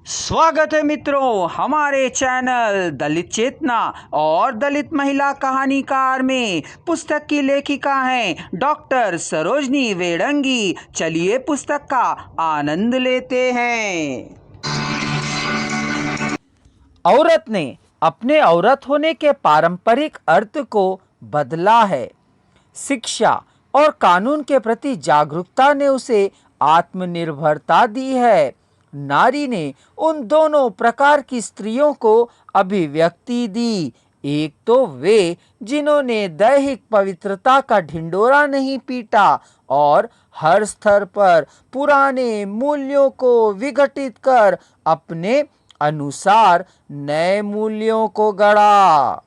स्वागत है मित्रों हमारे चैनल दलित चेतना और दलित महिला कहानीकार में। पुस्तक की लेखिका हैं डॉक्टर सरोजनी वेडंगी। चलिए पुस्तक का आनंद लेते हैं। औरत ने अपने औरत होने के पारंपरिक अर्थ को बदला है। शिक्षा और कानून के प्रति जागरूकता ने उसे आत्मनिर्भरता दी है। नारी ने उन दोनों प्रकार की स्त्रियों को अभिव्यक्ति दी। एक तो वे जिन्होंने दैहिक पवित्रता का ढिंडोरा नहीं पीटा और हर स्तर पर पुराने मूल्यों को विघटित कर अपने अनुसार नए मूल्यों को गढ़ा।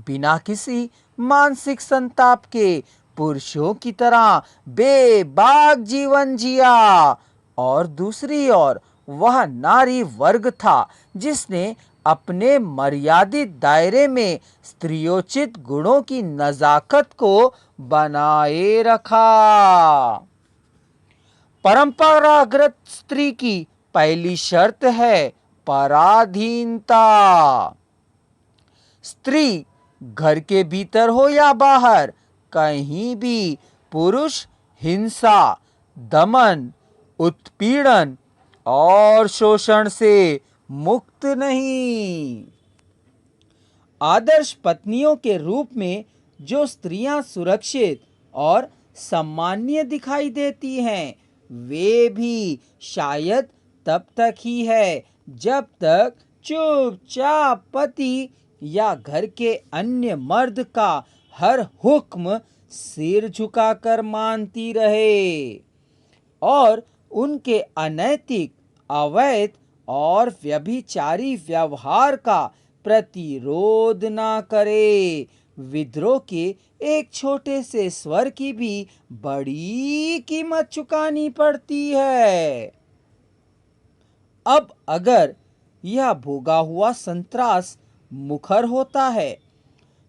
बिना किसी मानसिक संताप के पुरुषों की तरह बेबाक जीवन जिया। और दूसरी ओर वह नारी वर्ग था जिसने अपने मर्यादित दायरे में स्त्रियोचित गुणों की नजाकत को बनाए रखा। परंपरागत स्त्री की पहली शर्त है पराधीनता। स्त्री घर के भीतर हो या बाहर कहीं भी पुरुष हिंसा, दमन, उत्पीड़न और शोषण से मुक्त नहीं। आदर्श पत्नियों के रूप में जो स्त्रियां सुरक्षित और सम्मानीय दिखाई देती हैं, वे भी शायद तब तक ही है जब तक चुपचाप पति या घर के अन्य मर्द का हर हुक्म सिर झुकाकर मानती रहे और उनके अनैतिक, अवैध और व्यभिचारी व्यवहार का प्रतिरोध ना करे। विद्रोह के एक छोटे से स्वर की भी बड़ी कीमत चुकानी पड़ती है। अब अगर यह भोगा हुआ संतरास मुखर होता है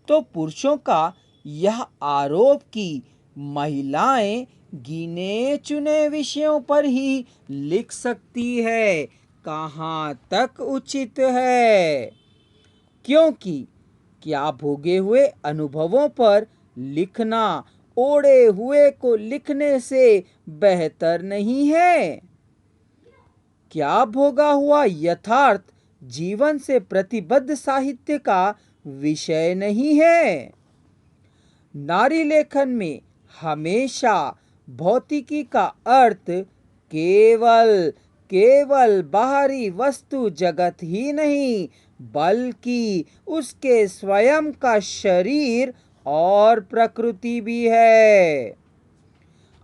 तो पुरुषों का यह आरोप कि महिलाएं गिने चुने विषयों पर ही लिख सकती है कहाँ तक उचित है, क्योंकि क्या भोगे हुए अनुभवों पर लिखना ओढ़े हुए को लिखने से बेहतर नहीं है? क्या भोगा हुआ यथार्थ जीवन से प्रतिबद्ध साहित्य का विषय नहीं है? नारी लेखन में हमेशा भौतिकी का अर्थ केवल बाहरी वस्तु जगत ही नहीं, बल्कि उसके स्वयं का शरीर और प्रकृति भी है।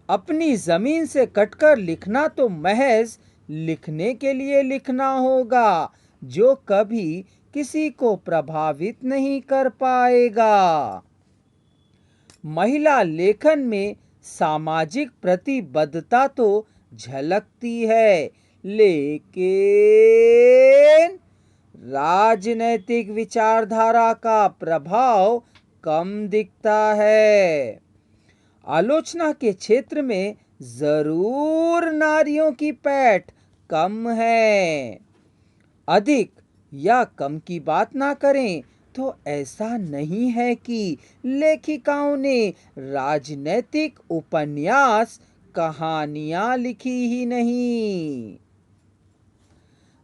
अपनी जमीन से कटकर लिखना तो महज लिखने के लिए लिखना होगा, जो कभी किसी को प्रभावित नहीं कर पाएगा। महिला लेखन में सामाजिक प्रतिबद्धता तो झलकती है, लेकिन राजनैतिक विचारधारा का प्रभाव कम दिखता है। आलोचना के क्षेत्र में जरूर नारियों की पैठ कम है। अधिक या कम की बात ना करें तो ऐसा नहीं है कि लेखिकाओं ने राजनैतिक उपन्यास कहानियां लिखी ही नहीं।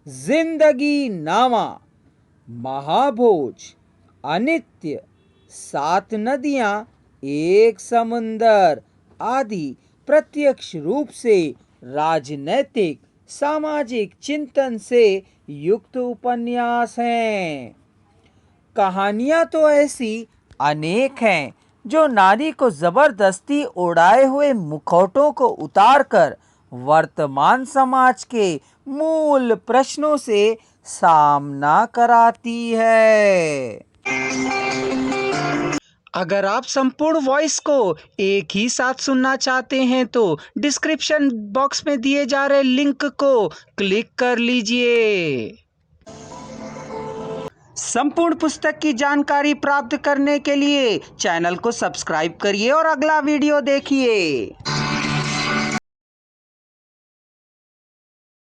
जिंदगी नामा, महाभोज, अनित्य, सात नदियां, एक समुंदर आदि प्रत्यक्ष रूप से राजनैतिक सामाजिक चिंतन से युक्त उपन्यास हैं। कहानियां तो ऐसी अनेक हैं जो नारी को जबरदस्ती उड़ाए हुए मुखौटों को उतारकर वर्तमान समाज के मूल प्रश्नों से सामना कराती है। अगर आप संपूर्ण वॉइस को एक ही साथ सुनना चाहते हैं तो डिस्क्रिप्शन बॉक्स में दिए जा रहे लिंक को क्लिक कर लीजिए। संपूर्ण पुस्तक की जानकारी प्राप्त करने के लिए चैनल को सब्सक्राइब करिए और अगला वीडियो देखिए।